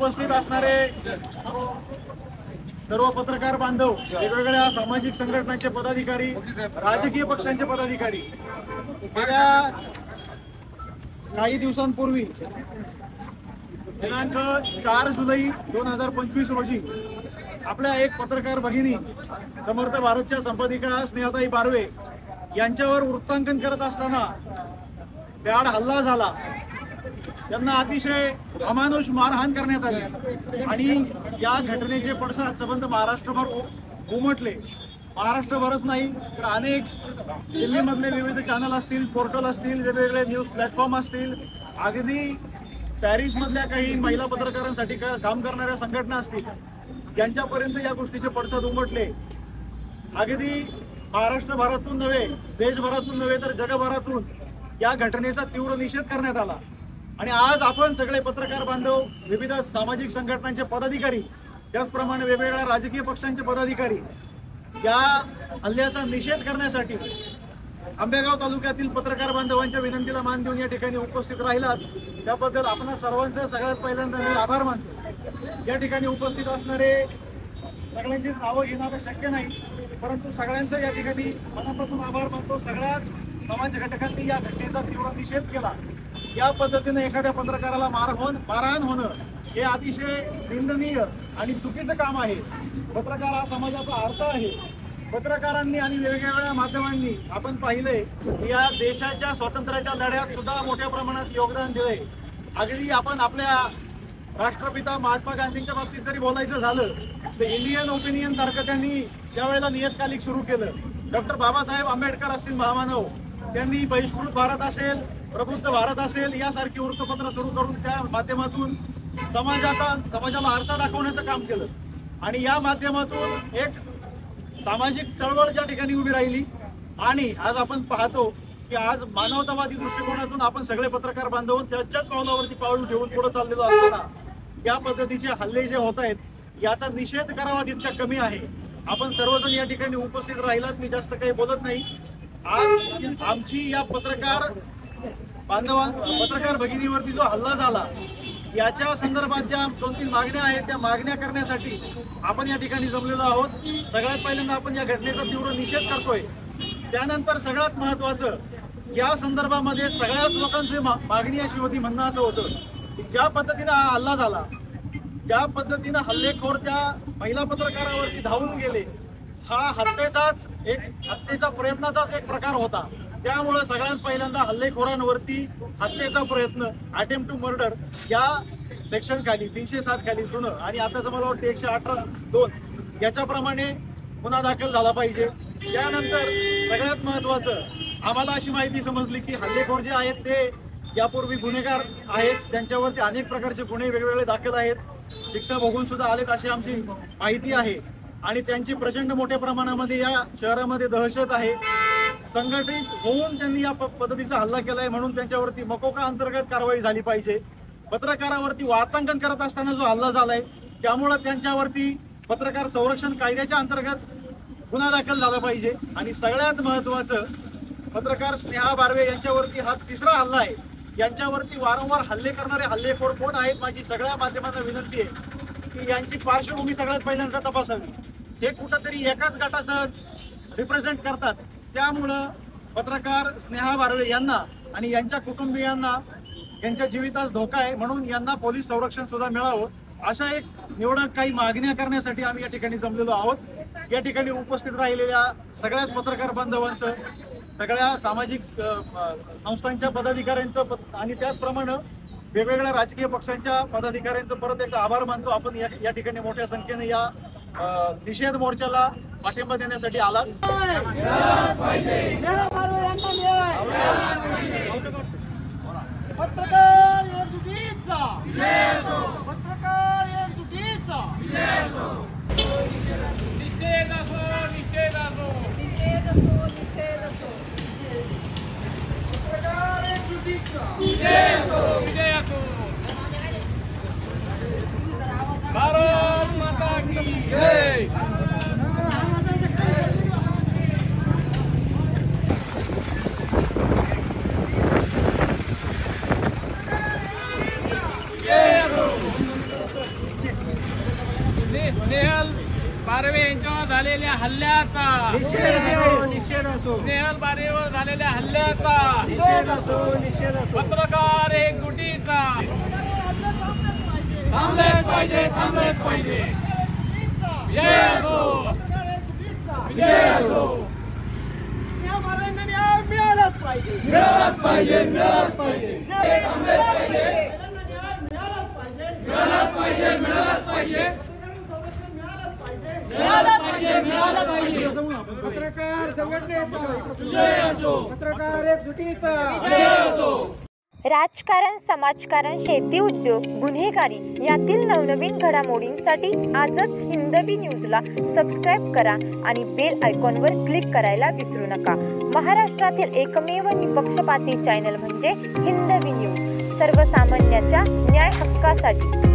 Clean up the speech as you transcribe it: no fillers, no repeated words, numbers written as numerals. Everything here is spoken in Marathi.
उपस्थित असणारे सर्व पत्रकार बांधव, वेगवेगळ्या सामाजिक संघटनांचे पदाधिकारी, राजकीय पक्षांचे पदाधिकारी, गेल्या काही दिवसांपूर्वी दिनांक 4 जुलै 2025 रोजी आपल्या एक पत्रकार भगिनी समर्थ भारतच्या संपादिका स्नेहाताई बारवे यांच्यावर वृत्तांकन करत असताना भ्याड हल्ला झाला. त्यांना अतिशय अमानुष मारहाण करण्यात आली आणि या घटनेचे पडसाद संबंध महाराष्ट्रभर उमटले. महाराष्ट्रभरच नाही तर अनेक दिल्लीमधले विविध चॅनल असतील, पोर्टल असतील, वेगवेगळे न्यूज प्लॅटफॉर्म असतील, अगदी पॅरिसमधल्या काही महिला पत्रकारांसाठी काम करणाऱ्या संघटना असतील, यांच्यापर्यंत या गोष्टीचे पडसाद उमटले. अगदी महाराष्ट्रभरातून नव्हे, देशभरातून नव्हे तर जगभरातून या घटनेचा तीव्र निषेध करण्यात आला. आणि आज आपण सगळे पत्रकार बांधव, विविध सामाजिक संघटनांचे पदाधिकारी, त्याचप्रमाणे वेगवेगळ्या राजकीय पक्षांचे पदाधिकारी या हल्ल्याचा निषेध करण्यासाठी आंबेगाव तालुक्यातील पत्रकार बांधवांच्या विनंतीला मान देऊन या ठिकाणी उपस्थित राहिलात. त्याबद्दल आपण सर्वांचं सगळ्यात पहिल्यांदा मी आभार मानतो. या ठिकाणी उपस्थित असणारे सगळ्यांची नावं घेणं आता शक्य नाही, परंतु सगळ्यांचं या ठिकाणी मनापासून आभार मानतो. सगळ्याच समाज घटकांनी या घटनेचा तीव्र निषेध केला. या पद्धतीने एखाद्या पत्रकाराला मारहाण होणं हे अतिशय निंदनीय आणि चुकीचं काम आहे. पत्रकार हा समाजाचा आरसा आहे. पत्रकारांनी आणि वेगवेगळ्या माध्यमांनी आपण पाहिलंय या देशाच्या स्वातंत्र्याच्या लढ्यात सुद्धा मोठ्या प्रमाणात योगदान दिलंय. अगदी आपण आपल्या राष्ट्रपिता महात्मा गांधींच्या बाबतीत जरी बोलायचं झालं तर इंडियन ओपिनियन सारखं त्यांनी त्यावेळेला नियतकालिक सुरू केलं. डॉक्टर बाबासाहेब आंबेडकर असतील महामानव, त्यांनी बहिष्कृत भारत असेल, प्रबुद्ध भारत असेल यासारखी वृत्तपत्र सुरू करून त्या माध्यमातून समाजाला आरसा दाखवण्याचं काम केलं. आणि या माध्यमातून एक सामाजिक चळवळ ज्या ठिकाणी उभी राहिली. आणि आज आपण पाहतो की आज मानवतावादी दृष्टिकोनातून आपण सगळे पत्रकार बांधव त्याच्याच पावलावरती पाऊल ठेवून पुढे चाललेलो असताना या पद्धतीचे हल्ले जे होत आहेत याचा निषेध करावा तितका कमी आहे. आपण सर्वजण या ठिकाणी उपस्थित राहिलात, मी जास्त काही बोलत नाही. आज आमची या पत्रकार भगिनीवरती जो हल्ला झाला याच्या संदर्भात ज्या 2-3 मागण्या आहेत त्या मागण्या करण्यासाठी आपण या ठिकाणी जमलेलो आहोत. सगळ्यात पहिल्यांदा आपण या घटनेचा तीव्र निषेध करतोय. त्यानंतर सगळ्यात महत्वाचं या संदर्भामध्ये सगळ्याच लोकांची मागणी अशी होती, म्हणणं असं होतं की ज्या पद्धतीने हा हल्ला झाला, ज्या पद्धतीने हल्लेखोर त्या महिला पत्रकारावरती धावून गेले, हा हत्येचा प्रयत्नाचाच एक प्रकार होता. त्यामुळे सगळ्यात पहिल्यांदा हल्लेखोरांवरती हत्येचा प्रयत्न, अटेम्प्ट टू मर्डर या सेक्शन खाली 307 खाली सुनं आणि आताच मला वाटतं 118(2) याच्याप्रमाणे गुन्हा दाखल झाला पाहिजे. त्यानंतर सगळ्यात महत्वाचं आम्हाला अशी माहिती समजली की हल्लेखोर जे आहेत ते यापूर्वी गुन्हेगार आहेत, त्यांच्यावरती अनेक प्रकारचे गुन्हे वेगवेगळे दाखल आहेत, शिक्षा भोगून सुद्धा आलेत अशी आमची माहिती आहे. आणि त्यांची प्रचंड मोठ्या प्रमाणामध्ये या शहरामध्ये दहशत आहे. संघटित होऊन त्यांनी या पद्धतीचा हल्ला केलाय, म्हणून त्यांच्यावरती मकोका अंतर्गत कारवाई झाली पाहिजे. पत्रकारावरती वार्तांकन करत असताना जो हल्ला झालाय त्यामुळे त्यांच्यावरती पत्रकार संरक्षण कायद्याच्या अंतर्गत गुन्हा दाखल झाला पाहिजे. आणि सगळ्यात महत्वाचं पत्रकार स्नेहा बारवे यांच्यावरती हा 3रा हल्ला आहे. यांच्यावरती वारंवार हल्ले करणारे हल्लेखोर कोण आहेत, माझी सगळ्या माध्यमांना विनंती आहे की यांची पार्श्वभूमी सगळ्यात पहिल्यांदा तपासावी. हे कुठंतरी एकाच गटाचं रिप्रेझेंट करतात. त्यामुळं पत्रकार स्नेहा बारवे यांना आणि यांच्या कुटुंबियांना यांच्या जीवितास धोका आहे, म्हणून यांना पोलीस संरक्षण सुद्धा मिळावं अशा एक निवडक काही मागण्या करण्यासाठी आम्ही या ठिकाणी जमलेलो आहोत. या ठिकाणी उपस्थित राहिलेल्या सगळ्याच पत्रकार बांधवांचं, सगळ्या सामाजिक संस्थांच्या पदाधिकाऱ्यांचं आणि त्याचप्रमाणे वेगवेगळ्या राजकीय पक्षांच्या पदाधिकाऱ्यांचं परत एकदा आभार मानतो. आपण या ठिकाणी मोठ्या संख्येने या निषेध मोर्चाला पाठिंबा देण्यासाठी आलात. पत्रकार एकजुटीचा पत्रकार एकजुटीचा निषेध असो निषेध असो निषेध असो निषेध असो पत्रकार एकजुटीचा विजय असो विजय असो. भारत माता की जय. स्नेहल बारवे यांच्यावर झालेल्या हल्ल्याचा स्नेहल बारवेवर झालेल्या हल्ल्याचा पत्रकार एकजुटीचा थांबलेच पाहिजे थांबलेच पाहिजे. विजय असो विजय असो. मिळालंच पाहिजे मिळालंच पाहिजे मिळालंच पाहिजे थांबलेच पाहिजे मिळालंच पाहिजे मिळालंच पाहिजे मिळालंच पाहिजे मिळालं पाहिजे. पत्रकार संघटनेचा विजय असो पत्रकार एकजुटीचा विजय असो. राजकारण, समाजकारण, शेती उद्योग, गुन्हेगारी यातील नवनवीन घडामोडींसाठी आजच हिंदवी न्यूजला सबस्क्राईब करा आणि बेल आयकॉनवर क्लिक करायला विसरू नका. महाराष्ट्रातील एकमेव निपक्षपाती चॅनल म्हणजे हिंदवी न्यूज, सर्वसामान्यांच्या न्याय हक्कासाठी.